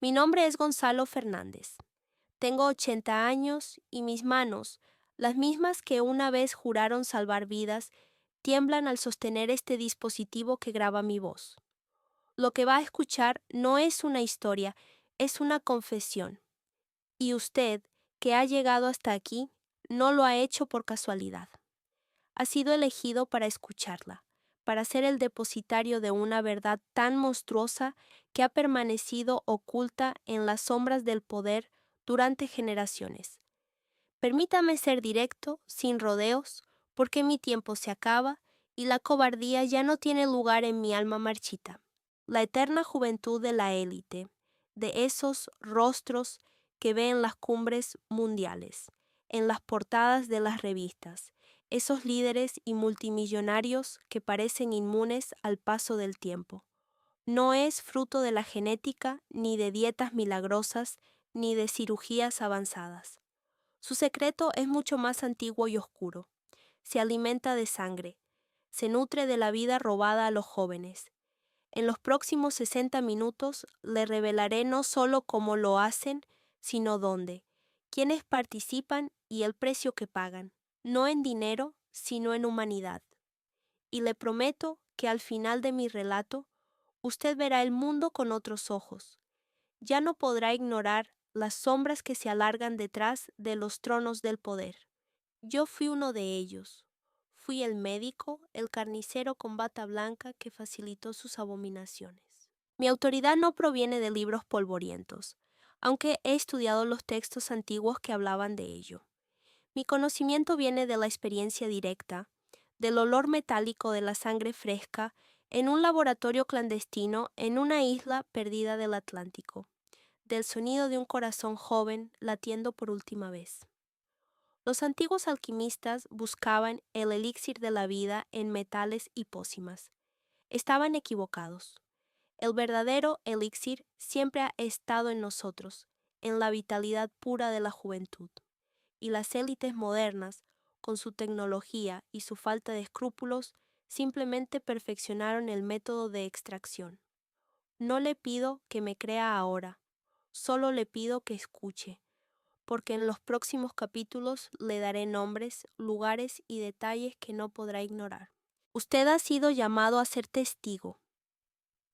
Mi nombre es Gonzalo Fernández. Tengo 80 años y mis manos, las mismas que una vez juraron salvar vidas, tiemblan al sostener este dispositivo que graba mi voz. Lo que va a escuchar no es una historia, es una confesión. Y usted, que ha llegado hasta aquí, no lo ha hecho por casualidad. Ha sido elegido para escucharla, para ser el depositario de una verdad tan monstruosa que ha permanecido oculta en las sombras del poder durante generaciones. Permítame ser directo, sin rodeos, porque mi tiempo se acaba y la cobardía ya no tiene lugar en mi alma marchita. La eterna juventud de la élite, de esos rostros que ve en las cumbres mundiales, en las portadas de las revistas, esos líderes y multimillonarios que parecen inmunes al paso del tiempo. No es fruto de la genética, ni de dietas milagrosas, ni de cirugías avanzadas. Su secreto es mucho más antiguo y oscuro. Se alimenta de sangre, se nutre de la vida robada a los jóvenes. En los próximos 60 minutos le revelaré no solo cómo lo hacen, sino dónde, quiénes participan y el precio que pagan, no en dinero, sino en humanidad. Y le prometo que al final de mi relato, usted verá el mundo con otros ojos. Ya no podrá ignorar las sombras que se alargan detrás de los tronos del poder. Yo fui uno de ellos. Fui el médico, el carnicero con bata blanca que facilitó sus abominaciones. Mi autoridad no proviene de libros polvorientos, aunque he estudiado los textos antiguos que hablaban de ello. Mi conocimiento viene de la experiencia directa, del olor metálico de la sangre fresca en un laboratorio clandestino en una isla perdida del Atlántico, del sonido de un corazón joven latiendo por última vez. Los antiguos alquimistas buscaban el elixir de la vida en metales y pócimas. Estaban equivocados. El verdadero elixir siempre ha estado en nosotros, en la vitalidad pura de la juventud. Y las élites modernas, con su tecnología y su falta de escrúpulos, simplemente perfeccionaron el método de extracción. No le pido que me crea ahora, solo le pido que escuche, porque en los próximos capítulos le daré nombres, lugares y detalles que no podrá ignorar. Usted ha sido llamado a ser testigo,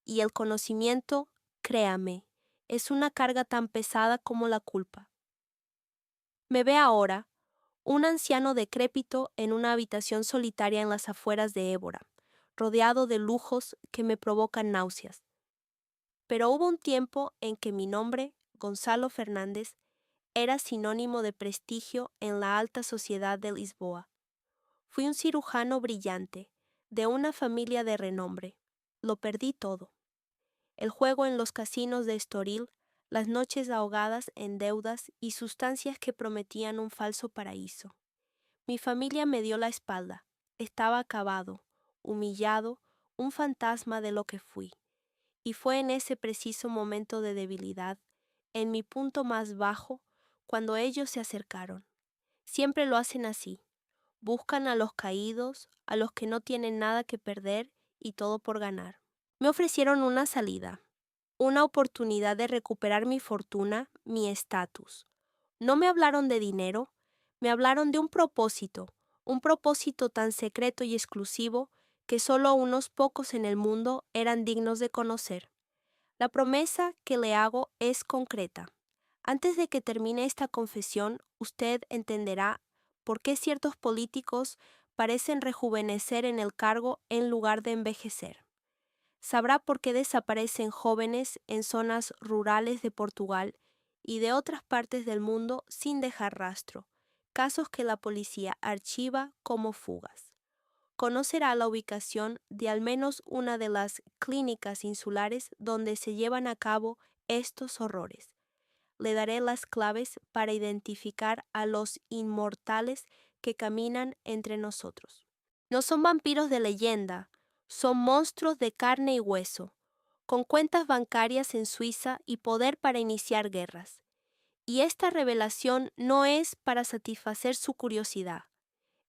y el conocimiento, créame, es una carga tan pesada como la culpa. Me ve ahora, un anciano decrépito en una habitación solitaria en las afueras de Évora, rodeado de lujos que me provocan náuseas. Pero hubo un tiempo en que mi nombre, Gonzalo Fernández, era sinónimo de prestigio en la alta sociedad de Lisboa. Fui un cirujano brillante, de una familia de renombre. Lo perdí todo. El juego en los casinos de Estoril, las noches ahogadas en deudas y sustancias que prometían un falso paraíso. Mi familia me dio la espalda. Estaba acabado, humillado, un fantasma de lo que fui. Y fue en ese preciso momento de debilidad, en mi punto más bajo, cuando ellos se acercaron. Siempre lo hacen así. Buscan a los caídos, a los que no tienen nada que perder y todo por ganar. Me ofrecieron una salida, una oportunidad de recuperar mi fortuna, mi estatus. No me hablaron de dinero, me hablaron de un propósito tan secreto y exclusivo que solo unos pocos en el mundo eran dignos de conocer. La promesa que le hago es concreta. Antes de que termine esta confesión, usted entenderá por qué ciertos políticos parecen rejuvenecer en el cargo en lugar de envejecer. Sabrá por qué desaparecen jóvenes en zonas rurales de Portugal y de otras partes del mundo sin dejar rastro, casos que la policía archiva como fugas. Conocerá la ubicación de al menos una de las clínicas insulares donde se llevan a cabo estos horrores. Le daré las claves para identificar a los inmortales que caminan entre nosotros. No son vampiros de leyenda, son monstruos de carne y hueso, con cuentas bancarias en Suiza y poder para iniciar guerras. Y esta revelación no es para satisfacer su curiosidad,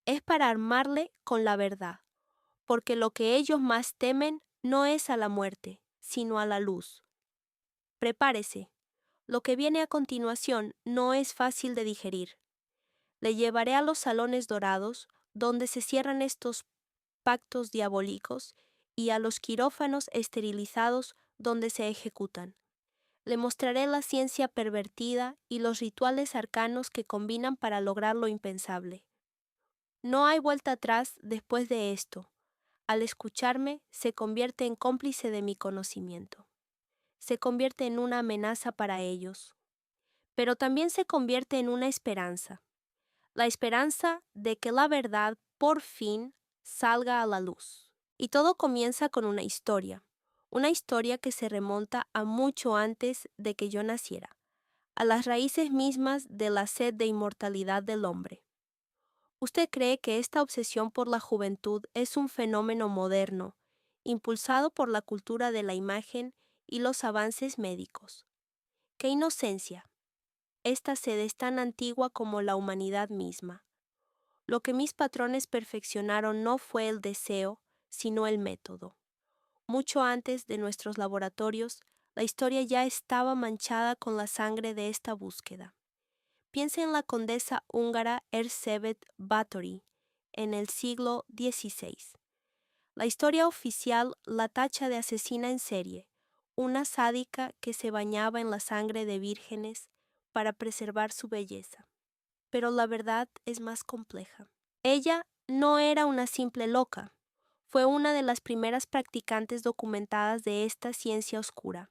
es para armarle con la verdad, porque lo que ellos más temen no es a la muerte, sino a la luz. Prepárese, Lo que viene a continuación no es fácil de digerir. Le llevaré a los salones dorados, donde se cierran estos pactos diabólicos, y a los quirófanos esterilizados, donde se ejecutan. Le mostraré la ciencia pervertida y los rituales arcanos que combinan para lograr lo impensable. No hay vuelta atrás después de esto. Al escucharme, se convierte en cómplice de mi conocimiento. Se convierte en una amenaza para ellos. Pero también se convierte en una esperanza. La esperanza de que la verdad, por fin, salga a la luz. Y todo comienza con una historia que se remonta a mucho antes de que yo naciera, a las raíces mismas de la sed de inmortalidad del hombre. ¿Usted cree que esta obsesión por la juventud es un fenómeno moderno, impulsado por la cultura de la imagen y los avances médicos? ¡Qué inocencia! Esta sed es tan antigua como la humanidad misma. Lo que mis patrones perfeccionaron no fue el deseo, sino el método. Mucho antes de nuestros laboratorios, la historia ya estaba manchada con la sangre de esta búsqueda. Piense en la condesa húngara Erzsébet Báthory en el siglo XVI. La historia oficial la tacha de asesina en serie, una sádica que se bañaba en la sangre de vírgenes para preservar su belleza. Pero la verdad es más compleja. Ella no era una simple loca. Fue una de las primeras practicantes documentadas de esta ciencia oscura.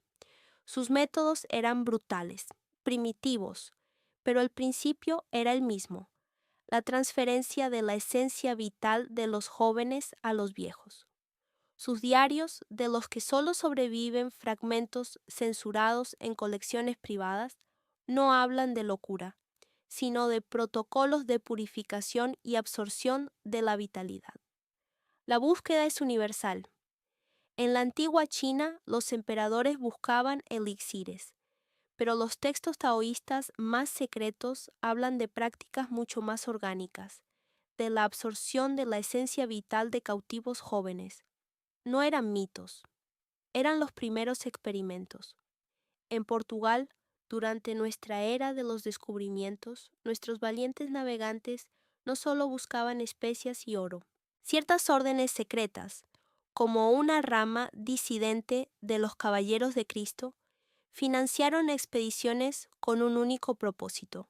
Sus métodos eran brutales, primitivos, pero el principio era el mismo: la transferencia de la esencia vital de los jóvenes a los viejos. Sus diarios, de los que solo sobreviven fragmentos censurados en colecciones privadas, no hablan de locura, sino de protocolos de purificación y absorción de la vitalidad. La búsqueda es universal. En la antigua China, los emperadores buscaban elixires, pero los textos taoístas más secretos hablan de prácticas mucho más orgánicas, de la absorción de la esencia vital de cautivos jóvenes. No eran mitos, eran los primeros experimentos. En Portugal, durante nuestra era de los descubrimientos, nuestros valientes navegantes no solo buscaban especias y oro. Ciertas órdenes secretas, como una rama disidente de los Caballeros de Cristo, financiaron expediciones con un único propósito: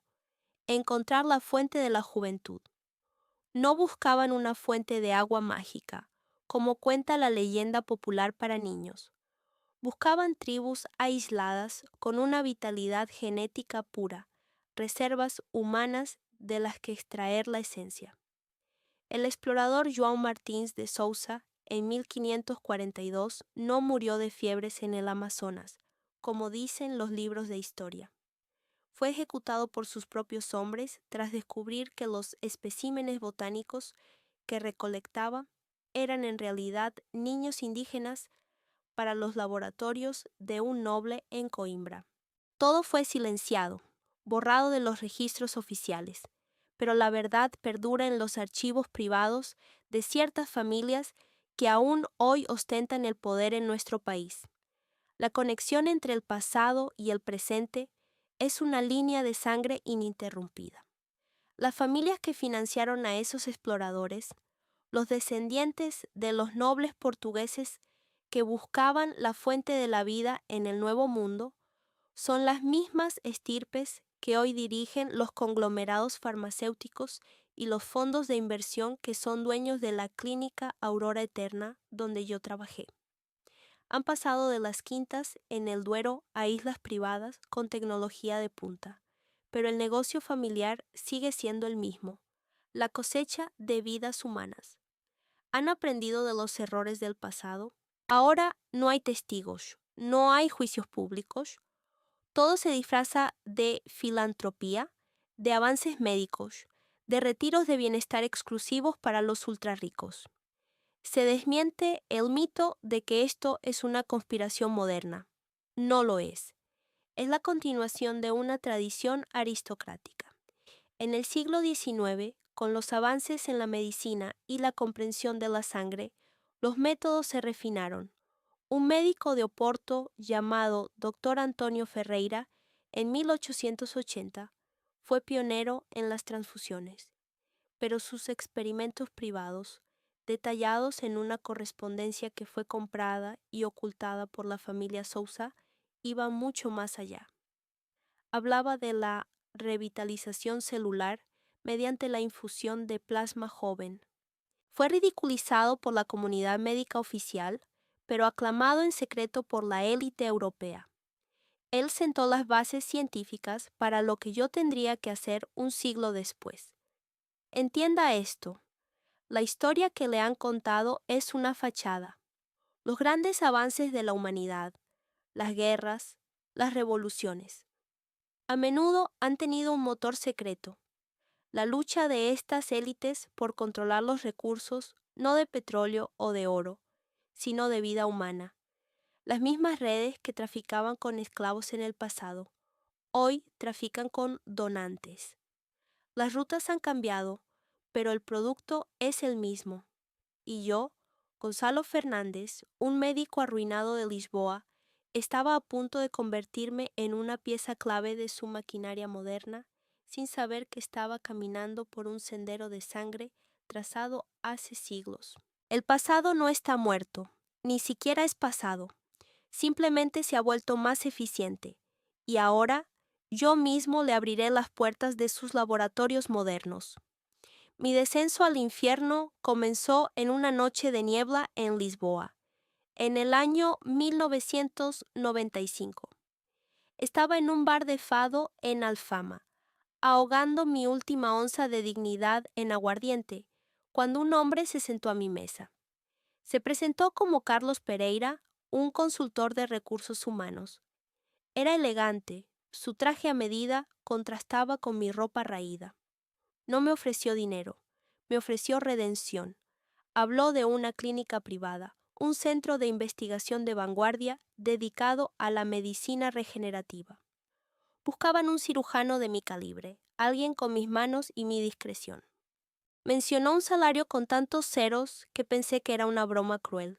encontrar la fuente de la juventud. No buscaban una fuente de agua mágica, como cuenta la leyenda popular para niños. Buscaban tribus aisladas con una vitalidad genética pura, reservas humanas de las que extraer la esencia. El explorador João Martins de Souza, en 1542, no murió de fiebres en el Amazonas, como dicen los libros de historia. Fue ejecutado por sus propios hombres tras descubrir que los especímenes botánicos que recolectaba eran en realidad niños indígenas para los laboratorios de un noble en Coimbra. Todo fue silenciado, borrado de los registros oficiales, pero la verdad perdura en los archivos privados de ciertas familias que aún hoy ostentan el poder en nuestro país. La conexión entre el pasado y el presente es una línea de sangre ininterrumpida. Las familias que financiaron a esos exploradores, los descendientes de los nobles portugueses que buscaban la fuente de la vida en el Nuevo Mundo, son las mismas estirpes que hoy dirigen los conglomerados farmacéuticos y los fondos de inversión que son dueños de la clínica Aurora Eterna donde yo trabajé. Han pasado de las quintas en el Duero a islas privadas con tecnología de punta, pero el negocio familiar sigue siendo el mismo: la cosecha de vidas humanas. ¿Han aprendido de los errores del pasado? Ahora no hay testigos, no hay juicios públicos. Todo se disfraza de filantropía, de avances médicos, de retiros de bienestar exclusivos para los ultrarricos. Se desmiente el mito de que esto es una conspiración moderna. No lo es. Es la continuación de una tradición aristocrática. En el siglo XIX, con los avances en la medicina y la comprensión de la sangre, los métodos se refinaron. Un médico de Oporto llamado Dr. Antonio Ferreira En 1880 fue pionero en las transfusiones, pero sus experimentos privados, detallados en una correspondencia que fue comprada y ocultada por la familia Sousa, iban mucho más allá. Hablaba de la revitalización celular mediante la infusión de plasma joven. Fue ridiculizado por la comunidad médica oficial, pero aclamado en secreto por la élite europea. Él sentó las bases científicas para lo que yo tendría que hacer un siglo después. Entienda esto. La historia que le han contado es una fachada. Los grandes avances de la humanidad, las guerras, las revoluciones, a menudo han tenido un motor secreto. La lucha de estas élites por controlar los recursos, no de petróleo o de oro, sino de vida humana. Las mismas redes que traficaban con esclavos en el pasado, hoy trafican con donantes. Las rutas han cambiado, pero el producto es el mismo. Y yo, Gonzalo Fernández, un médico arruinado de Lisboa, estaba a punto de convertirme en una pieza clave de su maquinaria moderna, sin saber que estaba caminando por un sendero de sangre trazado hace siglos. El pasado no está muerto, ni siquiera es pasado, simplemente se ha vuelto más eficiente, y ahora yo mismo le abriré las puertas de sus laboratorios modernos. Mi descenso al infierno comenzó en una noche de niebla en Lisboa, en el año 1995. Estaba en un bar de fado en Alfama, ahogando mi última onza de dignidad en aguardiente, cuando un hombre se sentó a mi mesa. Se presentó como Carlos Pereira, un consultor de recursos humanos. Era elegante, su traje a medida contrastaba con mi ropa raída. No me ofreció dinero, me ofreció redención. Habló de una clínica privada, un centro de investigación de vanguardia dedicado a la medicina regenerativa. Buscaban un cirujano de mi calibre, alguien con mis manos y mi discreción. Mencionó un salario con tantos ceros que pensé que era una broma cruel.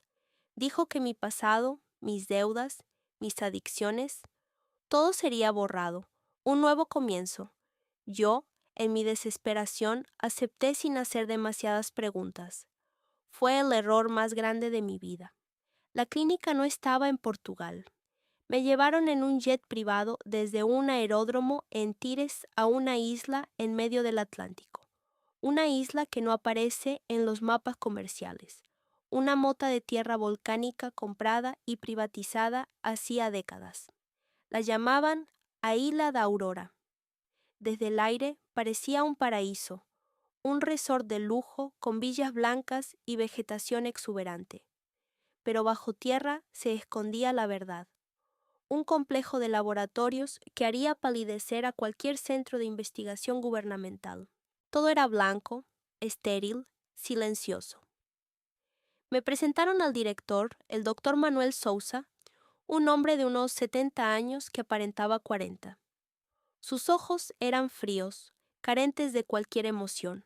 Dijo que mi pasado, mis deudas, mis adicciones, todo sería borrado, un nuevo comienzo. Yo, en mi desesperación, acepté sin hacer demasiadas preguntas. Fue el error más grande de mi vida. La clínica no estaba en Portugal. Me llevaron en un jet privado desde un aeródromo en Tires a una isla en medio del Atlántico. Una isla que no aparece en los mapas comerciales. Una mota de tierra volcánica comprada y privatizada hacía décadas. La llamaban Ilha da Aurora. Desde el aire parecía un paraíso, un resort de lujo con villas blancas y vegetación exuberante. Pero bajo tierra se escondía la verdad, un complejo de laboratorios que haría palidecer a cualquier centro de investigación gubernamental. Todo era blanco, estéril, silencioso. Me presentaron al director, el doctor Manuel Sousa, un hombre de unos 70 años que aparentaba 40. Sus ojos eran fríos, carentes de cualquier emoción.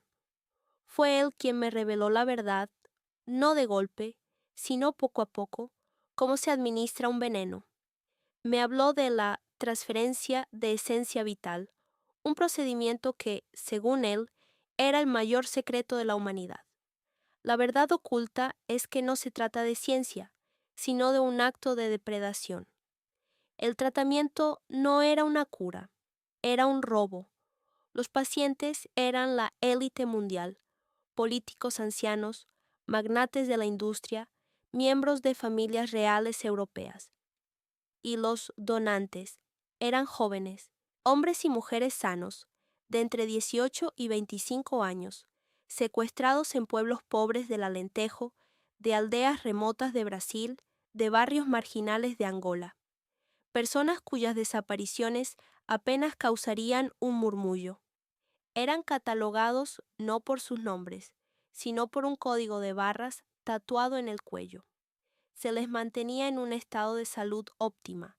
Fue él quien me reveló la verdad, no de golpe, sino poco a poco, cómo se administra un veneno. Me habló de la transferencia de esencia vital, un procedimiento que, según él, era el mayor secreto de la humanidad. La verdad oculta es que no se trata de ciencia, sino de un acto de depredación. El tratamiento no era una cura, era un robo. Los pacientes eran la élite mundial, políticos ancianos, magnates de la industria, miembros de familias reales europeas. Y los donantes eran jóvenes, hombres y mujeres sanos, de entre 18 y 25 años, secuestrados en pueblos pobres del Alentejo, de aldeas remotas de Brasil, de barrios marginales de Angola. Personas cuyas desapariciones apenas causarían un murmullo. Eran catalogados no por sus nombres, sino por un código de barras tatuado en el cuello. Se les mantenía en un estado de salud óptima,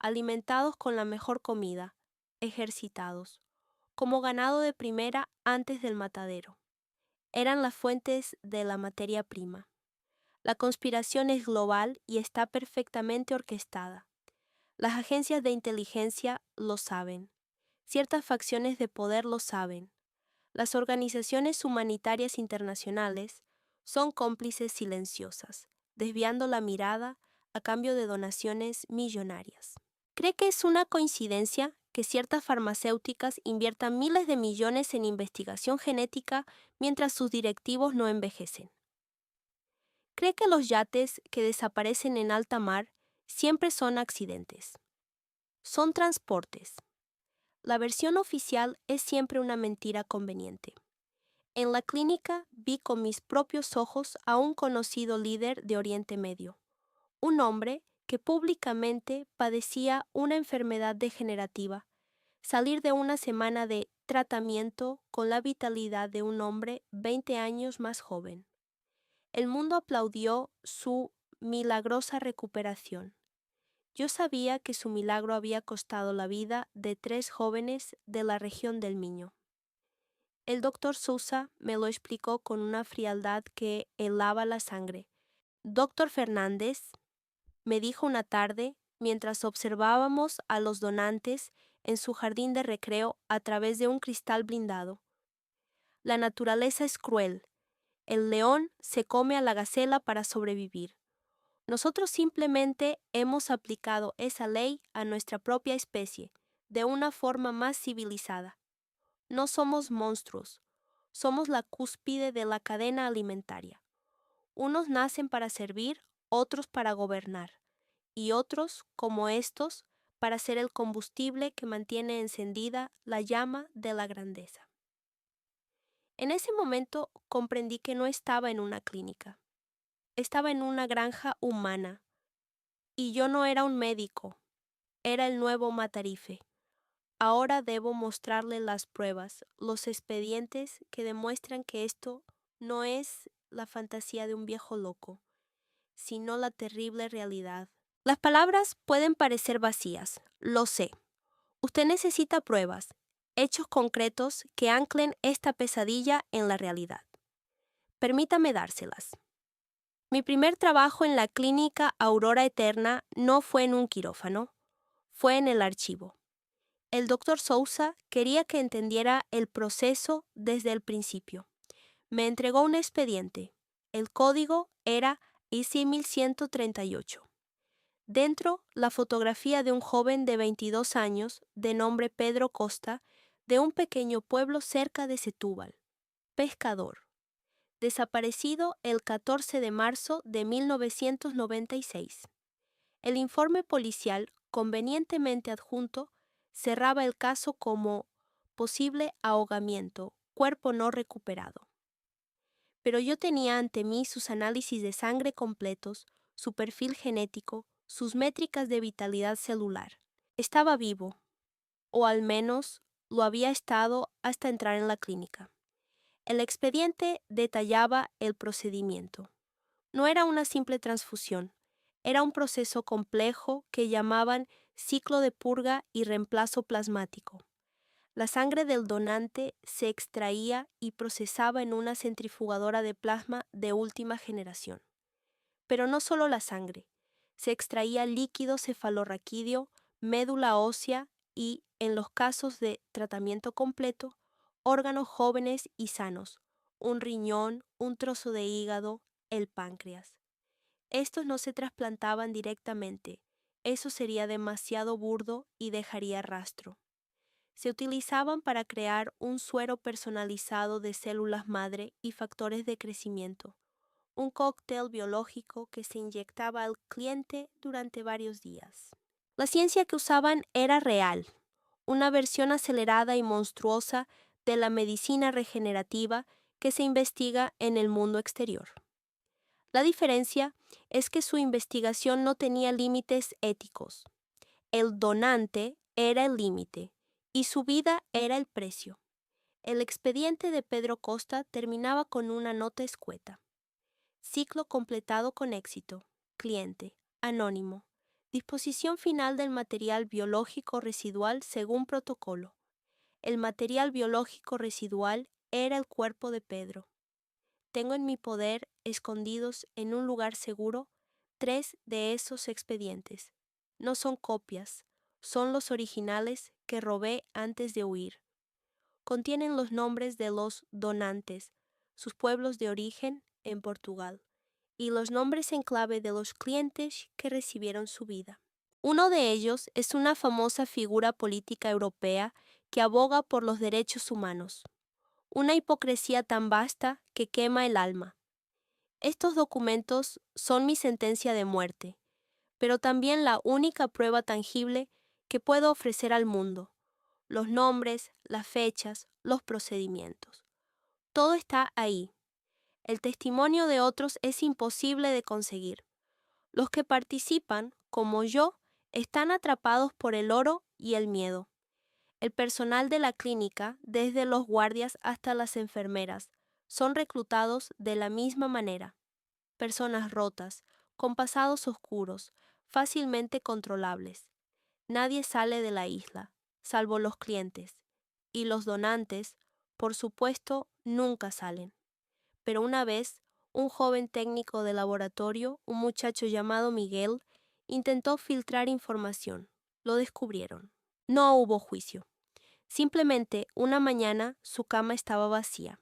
alimentados con la mejor comida, ejercitados, como ganado de primera antes del matadero. Eran las fuentes de la materia prima. La conspiración es global y está perfectamente orquestada. Las agencias de inteligencia lo saben. Ciertas facciones de poder lo saben. Las organizaciones humanitarias internacionales son cómplices silenciosas, desviando la mirada a cambio de donaciones millonarias. ¿Cree que es una coincidencia que ciertas farmacéuticas inviertan miles de millones en investigación genética mientras sus directivos no envejecen? ¿Cree que los yates que desaparecen en alta mar siempre son accidentes? Son transportes. La versión oficial es siempre una mentira conveniente. En la clínica vi con mis propios ojos a un conocido líder de Oriente Medio, un hombre que públicamente padecía una enfermedad degenerativa, salir de una semana de tratamiento con la vitalidad de un hombre 20 años más joven. El mundo aplaudió su milagrosa recuperación. Yo sabía que su milagro había costado la vida de 3 jóvenes de la región del Miño. El doctor Sousa me lo explicó con una frialdad que helaba la sangre. Doctor Fernández, me dijo una tarde, mientras observábamos a los donantes en su jardín de recreo a través de un cristal blindado. La naturaleza es cruel. El león se come a la gacela para sobrevivir. Nosotros simplemente hemos aplicado esa ley a nuestra propia especie, de una forma más civilizada. No somos monstruos, somos la cúspide de la cadena alimentaria. Unos nacen para servir, otros para gobernar, y otros, como estos, para ser el combustible que mantiene encendida la llama de la grandeza. En ese momento comprendí que no estaba en una clínica, estaba en una granja humana, y yo no era un médico, era el nuevo Matarife. Ahora debo mostrarle las pruebas, los expedientes que demuestran que esto no es la fantasía de un viejo loco, sino la terrible realidad. Las palabras pueden parecer vacías, lo sé. Usted necesita pruebas, hechos concretos que anclen esta pesadilla en la realidad. Permítame dárselas. Mi primer trabajo en la clínica Aurora Eterna no fue en un quirófano, fue en el archivo. El doctor Sousa quería que entendiera el proceso desde el principio. Me entregó un expediente. El código era IC 1138. Dentro, la fotografía de un joven de 22 años, de nombre Pedro Costa, de un pequeño pueblo cerca de Setúbal. Pescador. Desaparecido el 14 de marzo de 1996. El informe policial, convenientemente adjunto, cerraba el caso como posible ahogamiento, cuerpo no recuperado. Pero yo tenía ante mí sus análisis de sangre completos, su perfil genético, sus métricas de vitalidad celular. Estaba vivo, o al menos lo había estado hasta entrar en la clínica. El expediente detallaba el procedimiento. No era una simple transfusión, era un proceso complejo que llamaban ciclo de purga y reemplazo plasmático. La sangre del donante se extraía y procesaba en una centrifugadora de plasma de última generación. Pero no solo la sangre, se extraía líquido cefalorraquídeo, médula ósea y, en los casos de tratamiento completo, órganos jóvenes y sanos, un riñón, un trozo de hígado, el páncreas. Estos no se trasplantaban directamente, eso sería demasiado burdo y dejaría rastro. Se utilizaban para crear un suero personalizado de células madre y factores de crecimiento, un cóctel biológico que se inyectaba al cliente durante varios días. La ciencia que usaban era real, una versión acelerada y monstruosa de la medicina regenerativa que se investiga en el mundo exterior. La diferencia es que su investigación no tenía límites éticos. El donante era el límite y su vida era el precio. El expediente de Pedro Costa terminaba con una nota escueta. Ciclo completado con éxito. Cliente. Anónimo. Disposición final del material biológico residual según protocolo. El material biológico residual era el cuerpo de Pedro. Tengo en mi poder, escondidos en un lugar seguro, 3 de esos expedientes. No son copias, son los originales que robé antes de huir. Contienen los nombres de los donantes, sus pueblos de origen en Portugal, y los nombres en clave de los clientes que recibieron su vida. Uno de ellos es una famosa figura política europea que aboga por los derechos humanos. Una hipocresía tan vasta que quema el alma. Estos documentos son mi sentencia de muerte, pero también la única prueba tangible que puedo ofrecer al mundo. Los nombres, las fechas, los procedimientos. Todo está ahí. El testimonio de otros es imposible de conseguir. Los que participan, como yo, están atrapados por el oro y el miedo. El personal de la clínica, desde los guardias hasta las enfermeras, son reclutados de la misma manera. Personas rotas, con pasados oscuros, fácilmente controlables. Nadie sale de la isla, salvo los clientes. Y los donantes, por supuesto, nunca salen. Pero una vez, un joven técnico de laboratorio, un muchacho llamado Miguel, intentó filtrar información. Lo descubrieron. No hubo juicio. Simplemente, una mañana, su cama estaba vacía.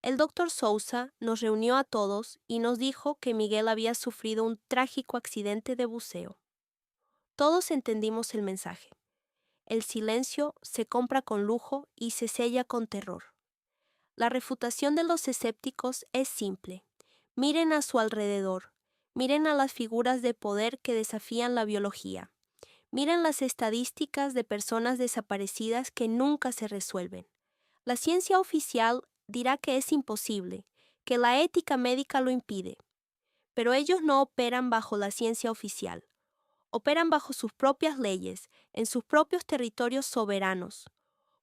El doctor Sousa nos reunió a todos y nos dijo que Miguel había sufrido un trágico accidente de buceo. Todos entendimos el mensaje. El silencio se compra con lujo y se sella con terror. La refutación de los escépticos es simple. Miren a su alrededor. Miren a las figuras de poder que desafían la biología. Miren las estadísticas de personas desaparecidas que nunca se resuelven. La ciencia oficial dirá que es imposible, que la ética médica lo impide. Pero ellos no operan bajo la ciencia oficial. Operan bajo sus propias leyes, en sus propios territorios soberanos,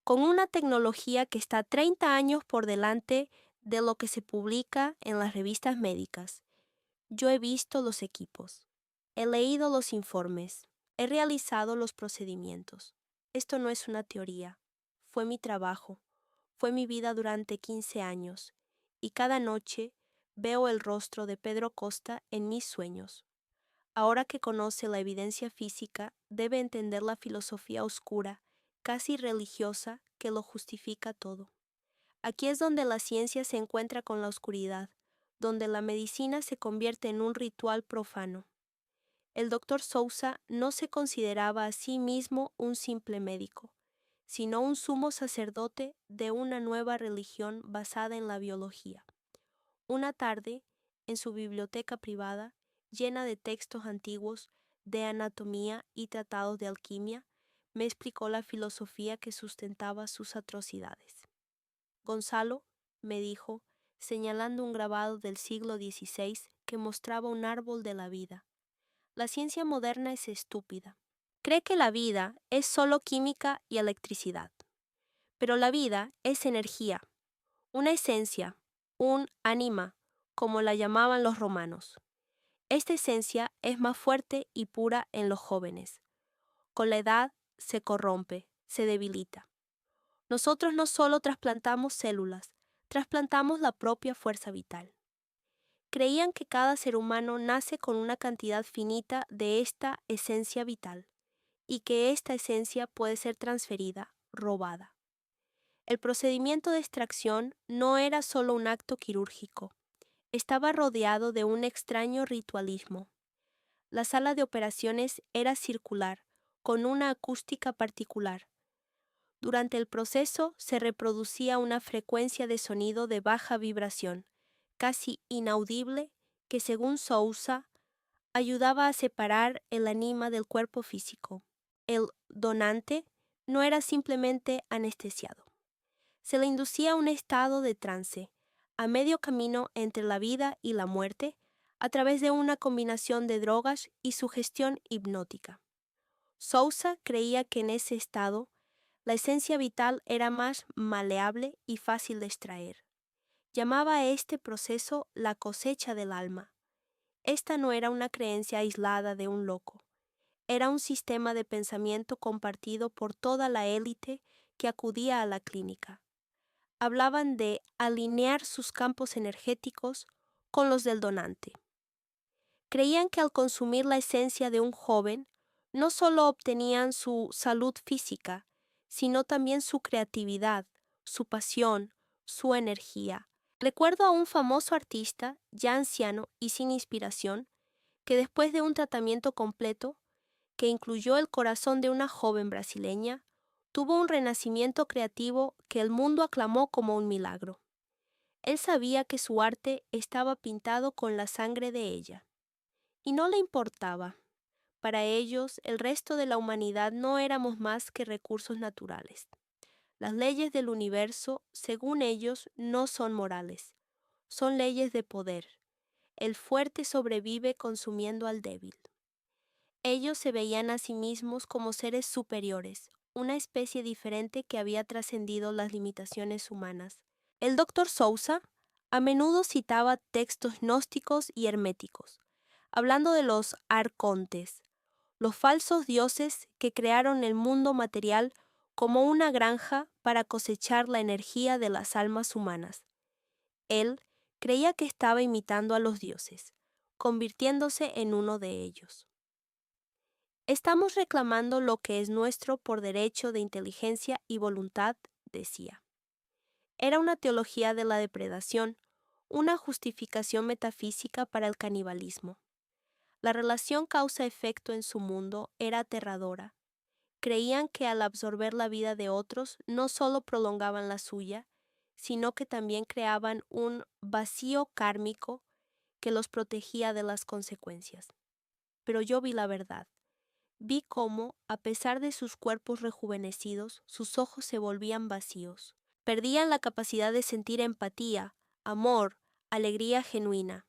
con una tecnología que está 30 años por delante de lo que se publica en las revistas médicas. Yo he visto los equipos, he leído los informes, he realizado los procedimientos. Esto no es una teoría, fue mi trabajo, fue mi vida durante 15 años, y cada noche veo el rostro de Pedro Costa en mis sueños. Ahora que conoce la evidencia física, debe entender la filosofía oscura, casi religiosa, que lo justifica todo. Aquí es donde la ciencia se encuentra con la oscuridad, donde la medicina se convierte en un ritual profano. El doctor Sousa no se consideraba a sí mismo un simple médico, sino un sumo sacerdote de una nueva religión basada en la biología. Una tarde, en su biblioteca privada, llena de textos antiguos, de anatomía y tratados de alquimia, me explicó la filosofía que sustentaba sus atrocidades. Gonzalo, me dijo, señalando un grabado del siglo XVI que mostraba un árbol de la vida. La ciencia moderna es estúpida. Cree que la vida es solo química y electricidad. Pero la vida es energía, una esencia, un ánima, como la llamaban los romanos. Esta esencia es más fuerte y pura en los jóvenes. Con la edad se corrompe, se debilita. Nosotros no solo trasplantamos células, trasplantamos la propia fuerza vital. Creían que cada ser humano nace con una cantidad finita de esta esencia vital y que esta esencia puede ser transferida, robada. El procedimiento de extracción no era solo un acto quirúrgico, estaba rodeado de un extraño ritualismo. La sala de operaciones era circular, con una acústica particular. Durante el proceso se reproducía una frecuencia de sonido de baja vibración, casi inaudible, que según Sousa, ayudaba a separar el ánima del cuerpo físico. El donante no era simplemente anestesiado. Se le inducía a un estado de trance, a medio camino entre la vida y la muerte, a través de una combinación de drogas y sugestión hipnótica. Sousa creía que en ese estado, la esencia vital era más maleable y fácil de extraer. Llamaba a este proceso la cosecha del alma. Esta no era una creencia aislada de un loco. Era un sistema de pensamiento compartido por toda la élite que acudía a la clínica. Hablaban de alinear sus campos energéticos con los del donante. Creían que al consumir la esencia de un joven, No solo obtenían su salud física, sino también su creatividad, su pasión, su energía. Recuerdo a un famoso artista, ya anciano y sin inspiración, que después de un tratamiento completo, que incluyó el corazón de una joven brasileña, tuvo un renacimiento creativo que el mundo aclamó como un milagro. Él sabía que su arte estaba pintado con la sangre de ella, y no le importaba. Para ellos, el resto de la humanidad no éramos más que recursos naturales. Las leyes del universo, según ellos, no son morales, son leyes de poder. El fuerte sobrevive consumiendo al débil. Ellos se veían a sí mismos como seres superiores, una especie diferente que había trascendido las limitaciones humanas. El doctor Sousa a menudo citaba textos gnósticos y herméticos, hablando de los arcontes, los falsos dioses que crearon el mundo material como una granja para cosechar la energía de las almas humanas. Él creía que estaba imitando a los dioses, convirtiéndose en uno de ellos. Estamos reclamando lo que es nuestro por derecho de inteligencia y voluntad, decía. Era una teología de la depredación, una justificación metafísica para el canibalismo. La relación causa-efecto en su mundo era aterradora. Creían que al absorber la vida de otros no solo prolongaban la suya, sino que también creaban un vacío kármico que los protegía de las consecuencias. Pero yo vi la verdad. Vi cómo, a pesar de sus cuerpos rejuvenecidos, sus ojos se volvían vacíos. Perdían la capacidad de sentir empatía, amor, alegría genuina.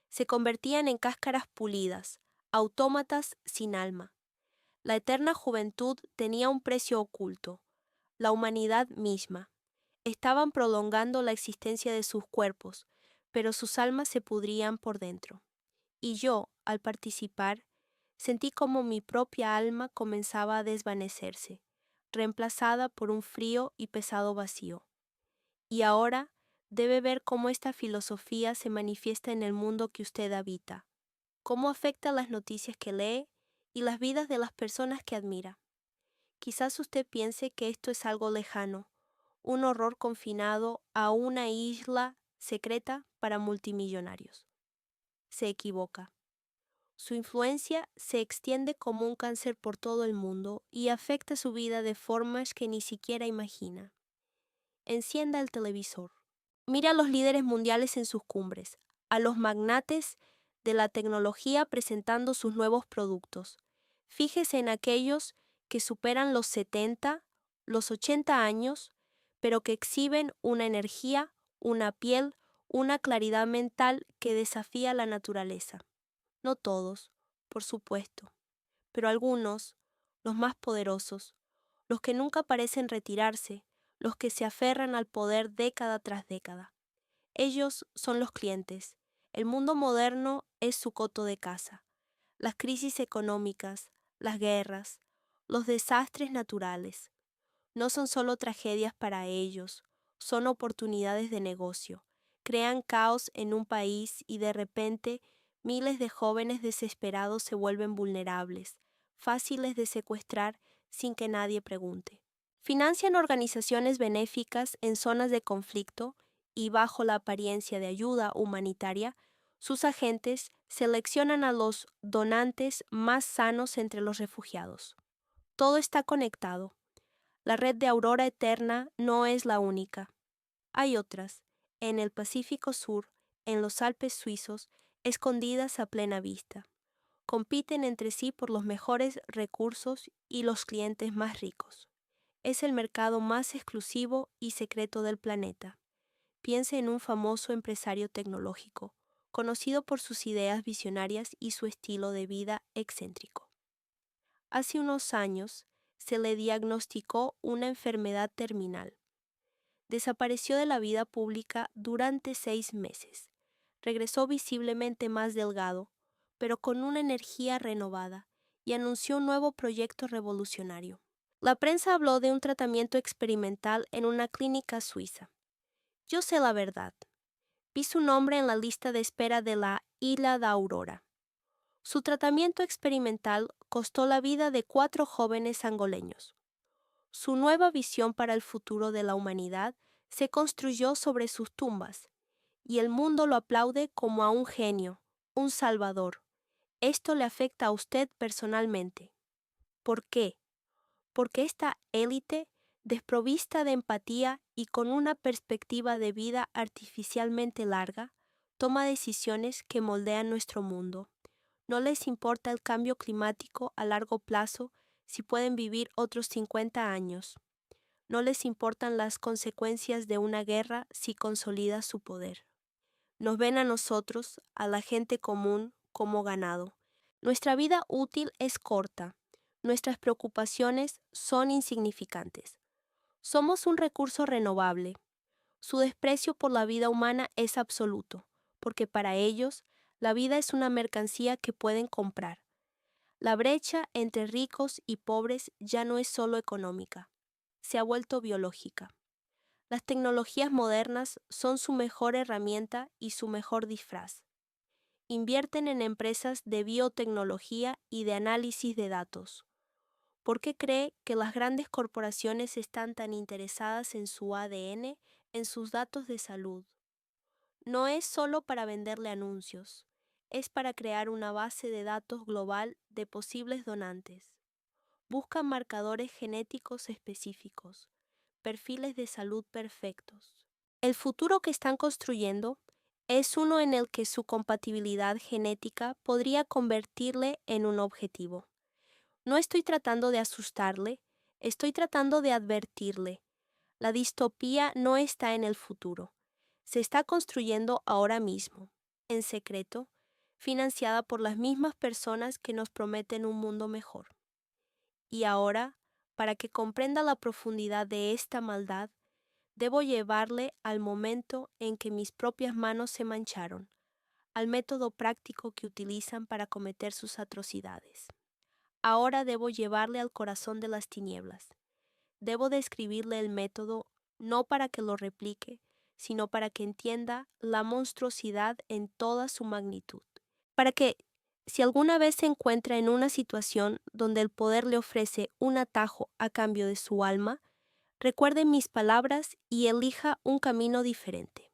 Se convertían en cáscaras pulidas, autómatas sin alma. La eterna juventud tenía un precio oculto, la humanidad misma. Estaban prolongando la existencia de sus cuerpos, pero sus almas se pudrían por dentro. Y yo, al participar, sentí como mi propia alma comenzaba a desvanecerse, reemplazada por un frío y pesado vacío. Y ahora debe ver cómo esta filosofía se manifiesta en el mundo que usted habita, cómo afecta las noticias que lee y las vidas de las personas que admira. Quizás usted piense que esto es algo lejano, un horror confinado a una isla secreta para multimillonarios. Se equivoca. Su influencia se extiende como un cáncer por todo el mundo y afecta su vida de formas que ni siquiera imagina. Encienda el televisor. Mire a los líderes mundiales en sus cumbres, a los magnates de la tecnología presentando sus nuevos productos. Fíjese en aquellos que superan los 70, los 80 años, pero que exhiben una energía, una piel, una claridad mental que desafía la naturaleza. No todos, por supuesto, pero algunos, los más poderosos, los que nunca parecen retirarse, los que se aferran al poder década tras década. Ellos son los clientes. El mundo moderno es su coto de caza. Las crisis económicas, las guerras, los desastres naturales, no son solo tragedias para ellos, son oportunidades de negocio. Crean caos en un país y de repente miles de jóvenes desesperados se vuelven vulnerables, fáciles de secuestrar sin que nadie pregunte. Financian organizaciones benéficas en zonas de conflicto y bajo la apariencia de ayuda humanitaria, sus agentes seleccionan a los donantes más sanos entre los refugiados. Todo está conectado. La red de Aurora Eterna no es la única. Hay otras, en el Pacífico Sur, en los Alpes suizos, escondidas a plena vista. Compiten entre sí por los mejores recursos y los clientes más ricos. Es el mercado más exclusivo y secreto del planeta. Piense en un famoso empresario tecnológico, conocido por sus ideas visionarias y su estilo de vida excéntrico. Hace unos años, se le diagnosticó una enfermedad terminal. Desapareció de la vida pública durante 6 meses. Regresó visiblemente más delgado, pero con una energía renovada, y anunció un nuevo proyecto revolucionario. La prensa habló de un tratamiento experimental en una clínica suiza. Yo sé la verdad. Vi su nombre en la lista de espera de la Isla de Aurora. Su tratamiento experimental costó la vida de 4 jóvenes angoleños. Su nueva visión para el futuro de la humanidad se construyó sobre sus tumbas, y el mundo lo aplaude como a un genio, un salvador. Esto le afecta a usted personalmente. ¿Por qué? Porque esta élite, desprovista de empatía y con una perspectiva de vida artificialmente larga, toma decisiones que moldean nuestro mundo. No les importa el cambio climático a largo plazo si pueden vivir otros 50 años. No les importan las consecuencias de una guerra si consolida su poder. Nos ven a nosotros, a la gente común, como ganado. Nuestra vida útil es corta. Nuestras preocupaciones son insignificantes. Somos un recurso renovable. Su desprecio por la vida humana es absoluto, porque para ellos la vida es una mercancía que pueden comprar. La brecha entre ricos y pobres ya no es solo económica, se ha vuelto biológica. Las tecnologías modernas son su mejor herramienta y su mejor disfraz. Invierten en empresas de biotecnología y de análisis de datos. ¿Por qué cree que las grandes corporaciones están tan interesadas en su ADN, en sus datos de salud? No es solo para venderle anuncios, es para crear una base de datos global de posibles donantes. Buscan marcadores genéticos específicos, perfiles de salud perfectos. El futuro que están construyendo es uno en el que su compatibilidad genética podría convertirle en un objetivo. No estoy tratando de asustarle, estoy tratando de advertirle. La distopía no está en el futuro. Se está construyendo ahora mismo, en secreto, financiada por las mismas personas que nos prometen un mundo mejor. Y ahora, para que comprenda la profundidad de esta maldad, debo llevarle al momento en que mis propias manos se mancharon, al método práctico que utilizan para cometer sus atrocidades. Ahora debo llevarle al corazón de las tinieblas. Debo describirle el método no para que lo replique, sino para que entienda la monstruosidad en toda su magnitud. Para que, si alguna vez se encuentra en una situación donde el poder le ofrece un atajo a cambio de su alma, recuerde mis palabras y elija un camino diferente.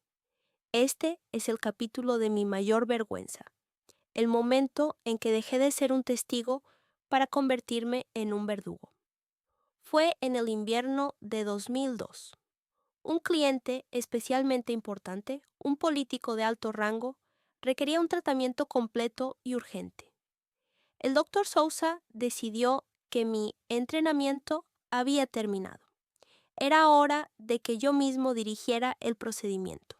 Este es el capítulo de mi mayor vergüenza, el momento en que dejé de ser un testigo para convertirme en un verdugo. Fue en el invierno de 2002. Un cliente especialmente importante, un político de alto rango, requería un tratamiento completo y urgente. El doctor Sousa decidió que mi entrenamiento había terminado. Era hora de que yo mismo dirigiera el procedimiento.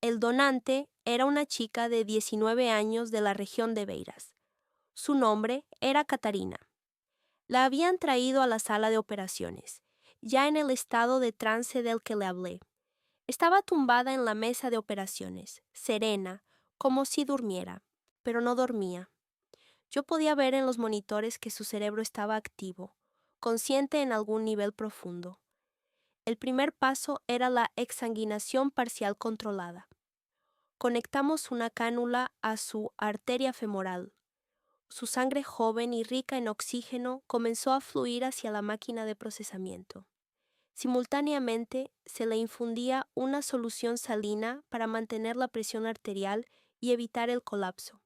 El donante era una chica de 19 años de la región de Beiras. Su nombre era Catarina. La habían traído a la sala de operaciones, ya en el estado de trance del que le hablé. Estaba tumbada en la mesa de operaciones, serena, como si durmiera, pero no dormía. Yo podía ver en los monitores que su cerebro estaba activo, consciente en algún nivel profundo. El primer paso era la exsanguinación parcial controlada. Conectamos una cánula a su arteria femoral. Su sangre joven y rica en oxígeno comenzó a fluir hacia la máquina de procesamiento. Simultáneamente, se le infundía una solución salina para mantener la presión arterial y evitar el colapso.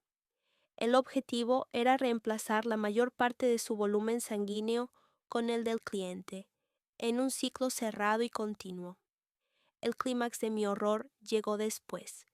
El objetivo era reemplazar la mayor parte de su volumen sanguíneo con el del cliente, en un ciclo cerrado y continuo. El clímax de mi horror llegó después.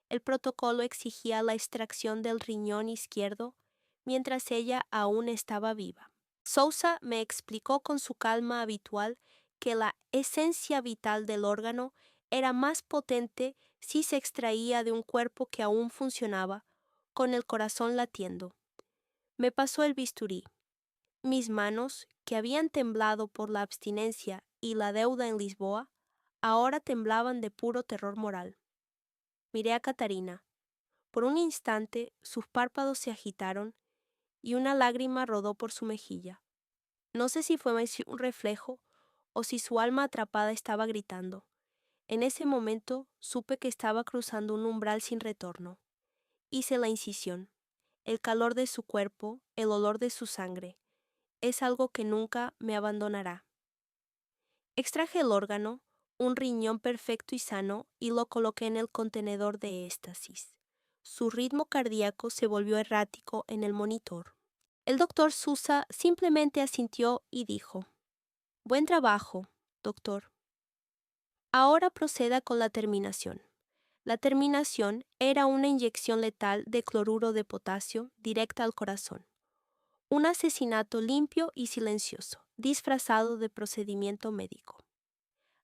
El protocolo exigía la extracción del riñón izquierdo mientras ella aún estaba viva. Sousa me explicó con su calma habitual que la esencia vital del órgano era más potente si se extraía de un cuerpo que aún funcionaba, con el corazón latiendo. Me pasó el bisturí. Mis manos, que habían temblado por la abstinencia y la deuda en Lisboa, ahora temblaban de puro terror moral. Miré a Catarina. Por un instante sus párpados se agitaron y una lágrima rodó por su mejilla. No sé si fue un reflejo o si su alma atrapada estaba gritando. En ese momento supe que estaba cruzando un umbral sin retorno. Hice la incisión. el calor de su cuerpo, el olor de su sangre. Es algo que nunca me abandonará. Extraje el órgano, un riñón perfecto y sano, y lo coloqué en el contenedor de éxtasis. Su ritmo cardíaco se volvió errático en el monitor. El doctor Sousa simplemente asintió y dijo: «Buen trabajo, doctor. Ahora proceda con la terminación». La terminación era una inyección letal de cloruro de potasio directa al corazón. Un asesinato limpio y silencioso, disfrazado de procedimiento médico.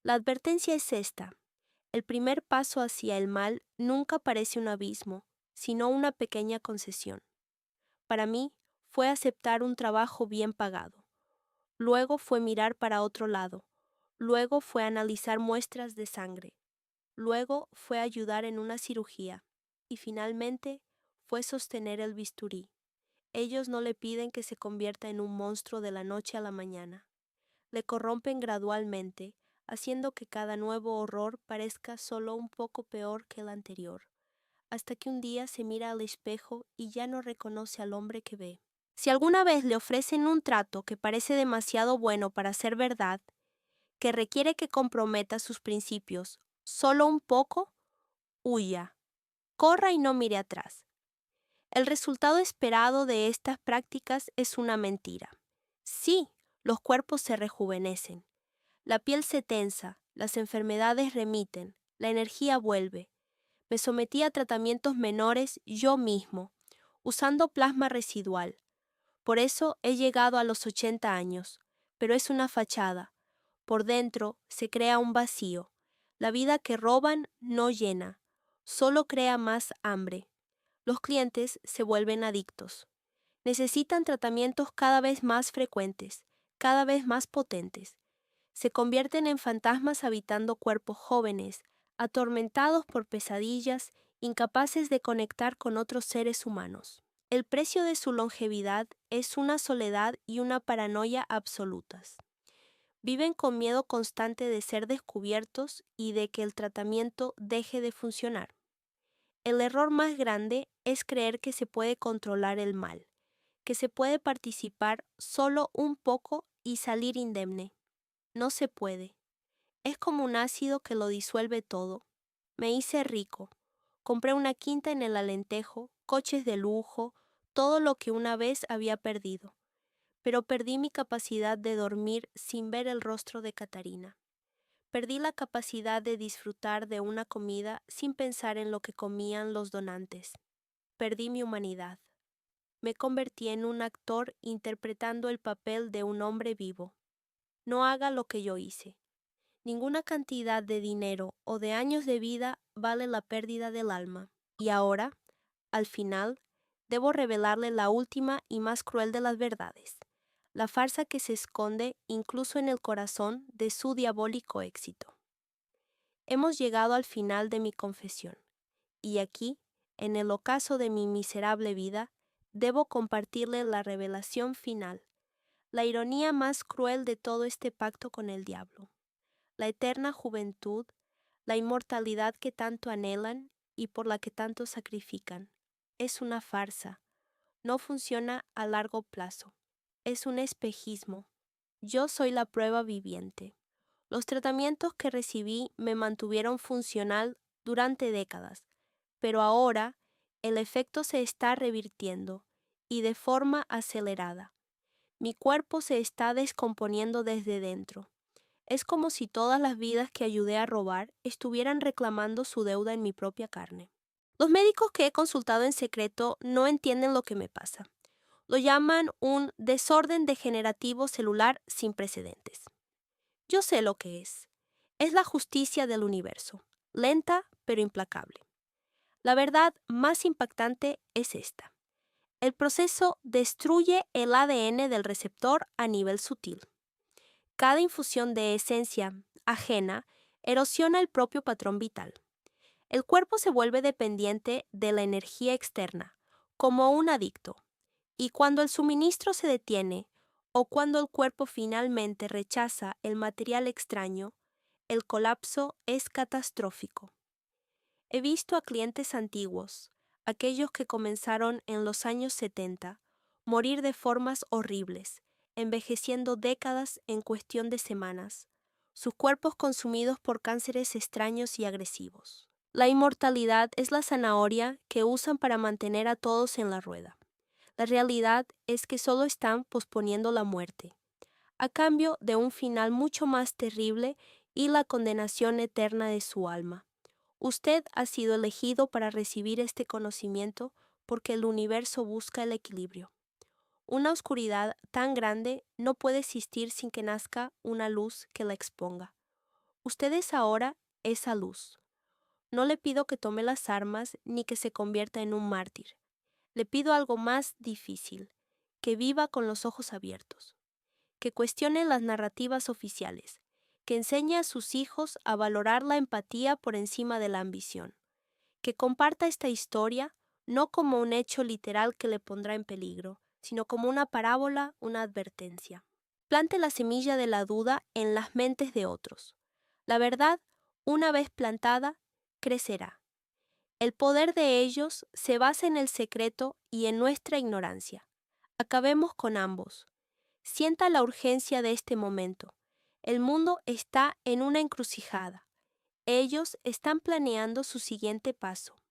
La advertencia es esta: el primer paso hacia el mal nunca parece un abismo, sino una pequeña concesión. Para mí, fue aceptar un trabajo bien pagado. Luego fue mirar para otro lado. Luego fue analizar muestras de sangre. Luego fue ayudar en una cirugía. Y finalmente fue sostener el bisturí. Ellos no le piden que se convierta en un monstruo de la noche a la mañana. Le corrompen gradualmente, haciendo que cada nuevo horror parezca solo un poco peor que el anterior, hasta que un día se mira al espejo y ya no reconoce al hombre que ve. Si alguna vez le ofrecen un trato que parece demasiado bueno para ser verdad, que requiere que comprometa sus principios solo un poco, huya, corra y no mire atrás. El resultado esperado de estas prácticas es una mentira. Sí, los cuerpos se rejuvenecen. La piel se tensa, las enfermedades remiten, la energía vuelve. Me sometí a tratamientos menores yo mismo, usando plasma residual. Por eso he llegado a los 80 años, pero es una fachada. Por dentro se crea un vacío. La vida que roban no llena, solo crea más hambre. Los clientes se vuelven adictos. Necesitan tratamientos cada vez más frecuentes, cada vez más potentes. Se convierten en fantasmas habitando cuerpos jóvenes, atormentados por pesadillas, incapaces de conectar con otros seres humanos. El precio de su longevidad es una soledad y una paranoia absolutas. Viven con miedo constante de ser descubiertos y de que el tratamiento deje de funcionar. El error más grande es creer que se puede controlar el mal, que se puede participar solo un poco y salir indemne. No se puede. Es como un ácido que lo disuelve todo. Me hice rico. Compré una quinta en el Alentejo, coches de lujo, todo lo que una vez había perdido. Pero perdí mi capacidad de dormir sin ver el rostro de Catarina. Perdí la capacidad de disfrutar de una comida sin pensar en lo que comían los donantes. Perdí mi humanidad. Me convertí en un actor interpretando el papel de un hombre vivo. No haga lo que yo hice. Ninguna cantidad de dinero o de años de vida vale la pérdida del alma. Y ahora, al final, debo revelarle la última y más cruel de las verdades, la farsa que se esconde incluso en el corazón de su diabólico éxito. Hemos llegado al final de mi confesión, y aquí, en el ocaso de mi miserable vida, debo compartirle la revelación final, la ironía más cruel de todo este pacto con el diablo. La eterna juventud, la inmortalidad que tanto anhelan y por la que tanto sacrifican, es una farsa. No funciona a largo plazo. Es un espejismo. Yo soy la prueba viviente. Los tratamientos que recibí me mantuvieron funcional durante décadas, pero ahora el efecto se está revirtiendo y de forma acelerada. Mi cuerpo se está descomponiendo desde dentro. Es como si todas las vidas que ayudé a robar estuvieran reclamando su deuda en mi propia carne. Los médicos que he consultado en secreto no entienden lo que me pasa. Lo llaman un desorden degenerativo celular sin precedentes. Yo sé lo que es. Es la justicia del universo, lenta pero implacable. La verdad más impactante es esta. El proceso destruye el ADN del receptor a nivel sutil. Cada infusión de esencia ajena erosiona el propio patrón vital. El cuerpo se vuelve dependiente de la energía externa, como un adicto. Y cuando el suministro se detiene, o cuando el cuerpo finalmente rechaza el material extraño, el colapso es catastrófico. He visto a clientes antiguos, aquellos que comenzaron en los años 70, morir de formas horribles, envejeciendo décadas en cuestión de semanas, sus cuerpos consumidos por cánceres extraños y agresivos. La inmortalidad es la zanahoria que usan para mantener a todos en la rueda. La realidad es que solo están posponiendo la muerte, a cambio de un final mucho más terrible y la condenación eterna de su alma. Usted ha sido elegido para recibir este conocimiento porque el universo busca el equilibrio. Una oscuridad tan grande no puede existir sin que nazca una luz que la exponga. Usted es ahora esa luz. No le pido que tome las armas ni que se convierta en un mártir. Le pido algo más difícil, que viva con los ojos abiertos, que cuestione las narrativas oficiales, que enseñe a sus hijos a valorar la empatía por encima de la ambición, que comparta esta historia no como un hecho literal que le pondrá en peligro, sino como una parábola, una advertencia. Plante la semilla de la duda en las mentes de otros. La verdad, una vez plantada, crecerá. El poder de ellos se basa en el secreto y en nuestra ignorancia. Acabemos con ambos. Sienta la urgencia de este momento. El mundo está en una encrucijada. Ellos están planeando su siguiente paso,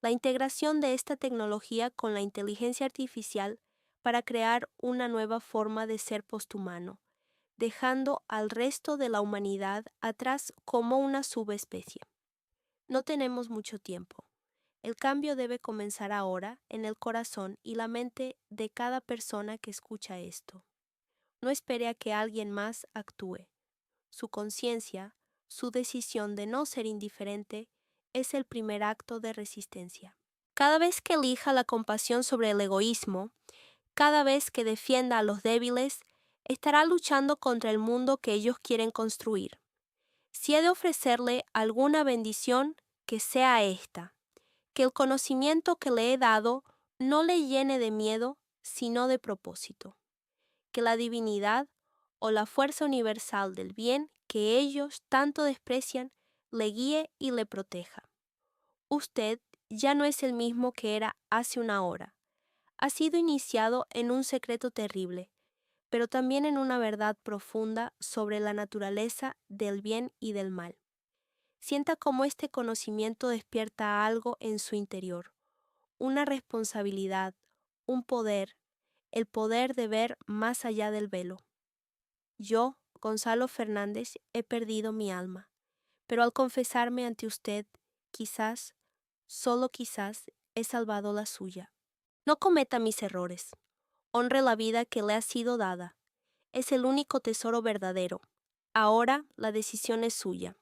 la integración de esta tecnología con la inteligencia artificial para crear una nueva forma de ser posthumano, dejando al resto de la humanidad atrás como una subespecie. No tenemos mucho tiempo. El cambio debe comenzar ahora en el corazón y la mente de cada persona que escucha esto. No espere a que alguien más actúe. Su conciencia, su decisión de no ser indiferente, es el primer acto de resistencia. Cada vez que elija la compasión sobre el egoísmo, cada vez que defienda a los débiles, estará luchando contra el mundo que ellos quieren construir. Si he de ofrecerle alguna bendición, que sea esta, que el conocimiento que le he dado no le llene de miedo, sino de propósito, que la divinidad o la fuerza universal del bien que ellos tanto desprecian le guíe y le proteja. Usted ya no es el mismo que era hace una hora. Ha sido iniciado en un secreto terrible, pero también en una verdad profunda sobre la naturaleza del bien y del mal. Sienta cómo este conocimiento despierta algo en su interior, una responsabilidad, un poder, el poder de ver más allá del velo. Yo, Gonzalo Fernández, he perdido mi alma, pero al confesarme ante usted, quizás, solo quizás, he salvado la suya. No cometa mis errores. Honre la vida que le ha sido dada. Es el único tesoro verdadero. Ahora la decisión es suya.